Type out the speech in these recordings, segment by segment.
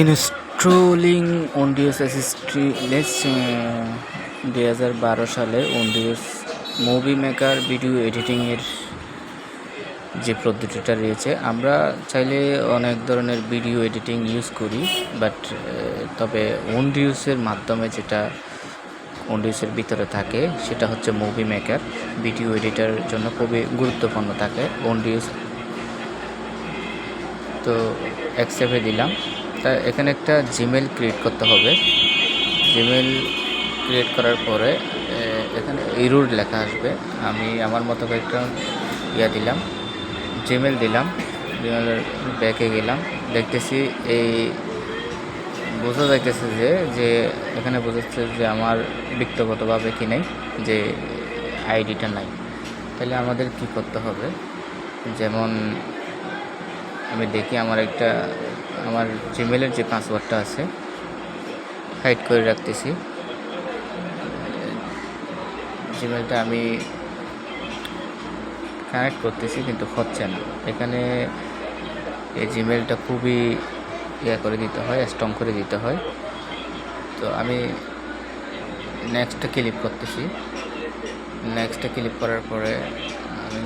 Installing Windows SSD less 2012 সালে Windows movie maker video এডিটিংয়ের যে পদ্ধতিটা রয়েছে, আমরা চাইলে অনেক ধরনের ভিডিও এডিটিং ইউজ করি, বাট তবে উইন্ডোজের মাধ্যমে যেটা উইন্ডোজের ভিতরে থাকে সেটা হচ্ছে মুভি মেকার। ভিডিও এডিটারের জন্য খুবই গুরুত্বপূর্ণ থাকে উইন্ডোজ। তো অ্যাকসেপ্টে দিলাম। তা এখানে একটা জিমেল ক্রিয়েট করতে হবে। জিমেল ক্রিয়েট করার পরে এখানে এরর লেখা আসবে। আমি আমার মতো একটা দিলাম, জিমেল দিলাম, জিমেলের ব্যাকে গেলাম, দেখতেছি এই বোঝা যাইতেছে যে এখানে বোঝাচ্ছে যে আমার ব্যক্তিগতভাবে কি নাই, যে আইডিটা নাই। তাহলে আমাদের কি করতে হবে, যেমন আমি দেখি আমার জিমেলের যে পাসওয়ার্ডটা আছে হাইড করে রাখতেছি। জিমেলটা আমি কানেক্ট করতেছি কিন্তু হচ্ছে না। এখানে এই জিমেলটা খুবই করে দিতে হয়, স্ট্রং করে দিতে হয়। তো আমি নেক্সটে ক্লিক করতেছি। নেক্সটে ক্লিক করার পরে আমি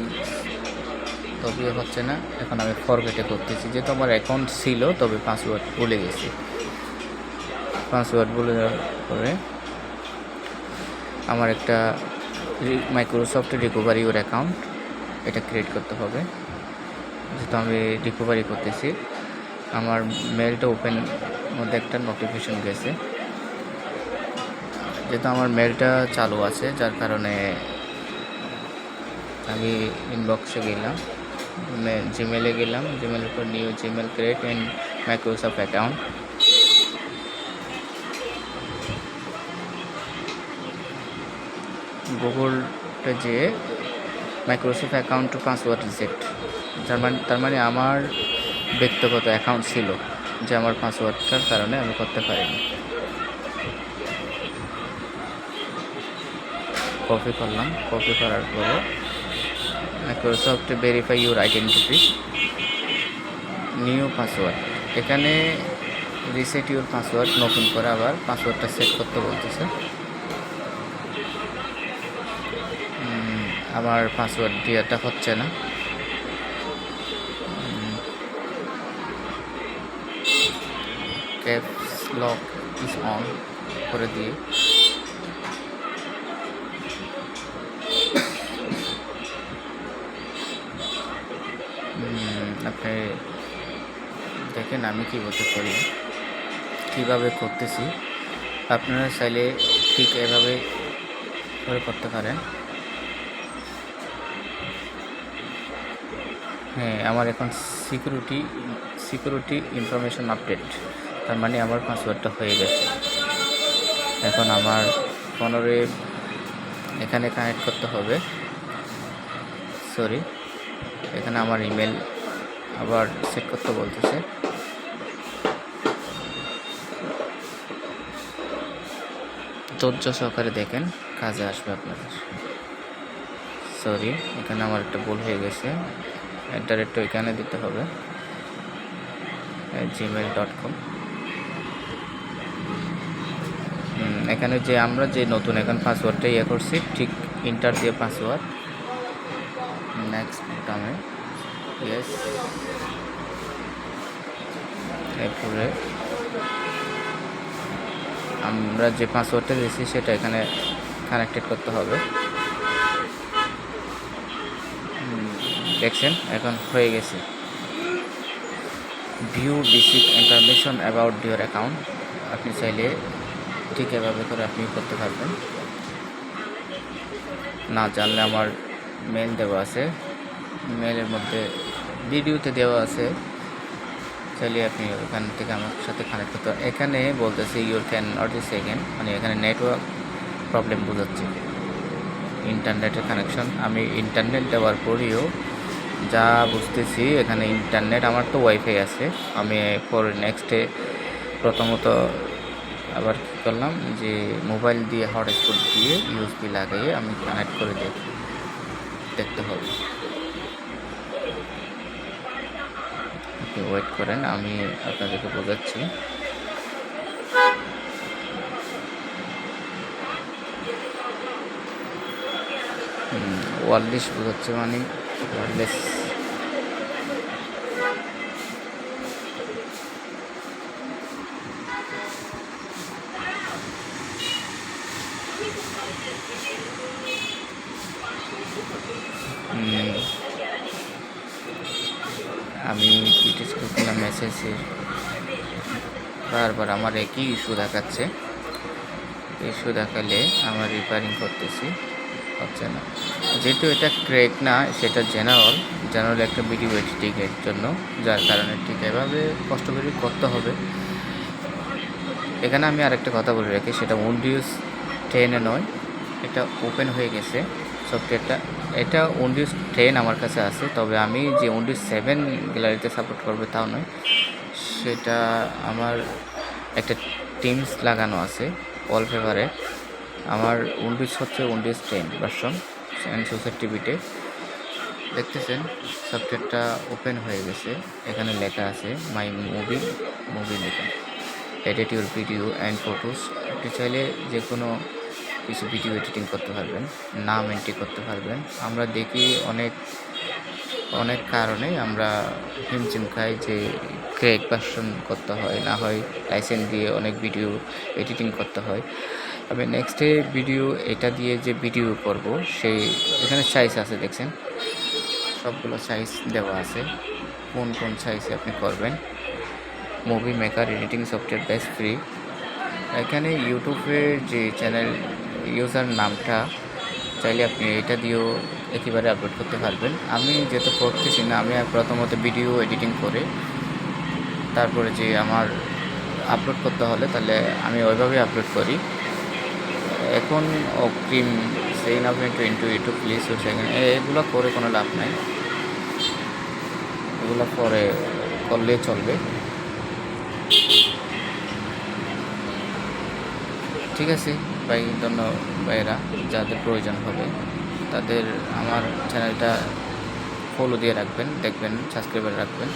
তবেও হচ্ছে না। এখন আমি ফরগেটে করতেছি, যেহেতু আমার অ্যাকাউন্ট ছিল তবে পাসওয়ার্ড ভুলে গেছি। পাসওয়ার্ড ভুলে যাওয়ার পরে আমার একটা মাইক্রোসফট রিকভারি ওর অ্যাকাউন্ট এটা ক্রিয়েট করতে হবে। যেহেতু আমি রিকভারি করতেছি, আমার মেলটা ওপেন মধ্যে একটা নোটিফিকেশন গেছে। যেহেতু আমার মেলটা চালু আছে, যার কারণে আমি ইনবক্সে গেলাম, জিমেলে গেলাম, জিমেলের পর new Gmail create and Microsoft account. গুগলটা যে Microsoft account to password reset, তার মানে আমার ব্যক্তিগত অ্যাকাউন্ট ছিল, যে আমার পাসওয়ার্ডটার কারণে আমি করতে পারিনি। কপি করলাম, কপি করার পরে Microsoft verify your identity, new password. এখানে রিসেট ইউর পাসওয়ার্ড, নতুন করে আবার পাসওয়ার্ডটা সেট করতে বলতেছে। আমার পাসওয়ার্ড দেওয়াটা হচ্ছে না। ক্যাপস লক ইজ অন করে দিয়ে আপনি দেখেন আমি কীভাবে করতেছি। আপনারা চাইলে ঠিক এভাবে করে করতে পারেন। হ্যাঁ, আমার এখন সিকিউরিটি ইনফরমেশন আপডেট, তার মানে আমার পাসওয়ার্ডটা হয়ে গেছে। এখন আমার ফোনে এখানে কানেক্ট করতে হবে। এখানে আমার ইমেল আবার সেট করতে বলতেছে। ধৈর্য সহকারে দেখেন, কাজে আসবে আপনাদের। এখানে আমার একটা ভুল হয়ে গেছে। অ্যাড্রেসটা এখানে দিতে হবে, gmail.com। এখানে যে আমরা যে নতুন এখন পাসওয়ার্ডটা করছি, ঠিক ইন্টার দিয়ে পাসওয়ার্ড, নেক্সট বোতামে ইয়েস, এরপরে আমরা যে পাসওয়ার্ডটা দিয়েছি সেটা এখানে কানেক্টেড করতে হবে। দেখছেন এখন হয়ে গেছে। View basic information about your account, আপনি চাইলে ঠিক এভাবে করে আপনি করতে পারবেন। না জানলে আমার মেল দেওয়া আছে, মেলের মধ্যে ভিডিওতে দেওয়া আছে, চাইলে আপনি ওখান থেকে আমার সাথে কানেক্ট করতে পারেন। এখানে বলতেছে your can not be second, মানে এখানে নেটওয়ার্ক প্রবলেম বোঝাচ্ছে, ইন্টারনেটের কানেকশন। আমি ইন্টারনেট দেওয়ার পরেও যা বুঝতেছি এখানে ইন্টারনেট, আমার তো ওয়াইফাই আছে। আমি পরে নেক্সটে প্রথমত আবার কী করলাম, যে মোবাইল দিয়ে হটস্পট দিয়ে ইউএসবি লাগিয়ে আমি কানেক্ট করে দেখতে হবে। আপনি ওয়েট করেন, আমি আপনাদেরকে বোঝাচ্ছি। ওয়ারলেস বোঝাচ্ছে মানে ওয়ারলেস। আমি পিটিএস করলাম মেসেজে, বারবার আমার একই ইস্যু দেখাচ্ছে। ইস্যু দেখালে আমার রিপেয়ারিং করতেছি, হচ্ছে না। যেহেতু এটা ক্র্যাক না, সেটা জেনারেল একটা ভিডিও এডিটিংয়ের জন্য, যার কারণে ঠিক এভাবে কষ্ট করে করতে হবে। এখানে আমি আরেকটা কথা বলে রাখি, সেটা উইন্ডোজ 10-এ নয়, এটা ওপেন হয়ে গেছে সফটওয়্যারটা। এটা উইন্ডোজ 10 আমার কাছে আছে, তবে আমি যে উইন্ডোজ 7 গ্যালারিতে সাপোর্ট করবে তাও নয়। সেটা আমার একটা টিমস লাগানো আছে ওয়ালপেপারে। আমার উইন্ডোজ হচ্ছে উইন্ডোজ 10 ভার্সন, সোসার টিভিতে দেখতেছেন সফটওয়্যারটা ওপেন হয়ে গেছে। এখানে লেখা আছে মাই মুভি লেখা, edit your video and photos. আপনি চাইলে যে কোনো কিছু ভিডিও এডিটিং করতে পারবেন, নাম এন্ট্রি করতে পারবেন। আমরা দেখি অনেক কারণে আমরা হিমচিম খাই যে ক্র্যাক ভার্সন করতে হয়, না হয় লাইসেন্স দিয়ে অনেক ভিডিও এডিটিং করতে হয়। আমি নেক্সটে ভিডিও এটা দিয়ে যে ভিডিও করব, সেই এখানে সাইজ আছে দেখছেন, সবগুলো সাইজ দেওয়া আছে, কোন সাইজে আপনি করবেন। Movie maker editing software best free. এখানে ইউটিউবের যে চ্যানেল ইউজার নামটা চাইলে আপনি এটা দিয়েও একেবারে আপলোড করতে পারবেন। আমি যেহেতু করতেছি না, আমি প্রথমত ভিডিও এডিটিং করে তারপরে যে আমার আপলোড করতে হলে তাহলে আমি ওইভাবেই আপলোড করি। এখন অগ্রিম সেইন আপনি ইউটিউব প্লিজ সেকেন্ড এগুলো করে কোনো লাভ নাই, এগুলো পরে করলে চলবে। ঠিক আছে ভাই, ধন্যবাদ ভাইয়েরা। যাদের প্রয়োজন হবে তাদের আমার চ্যানেলটা ফলো দিয়ে রাখবেন, দেখবেন, সাবস্ক্রাইবার রাখবেন।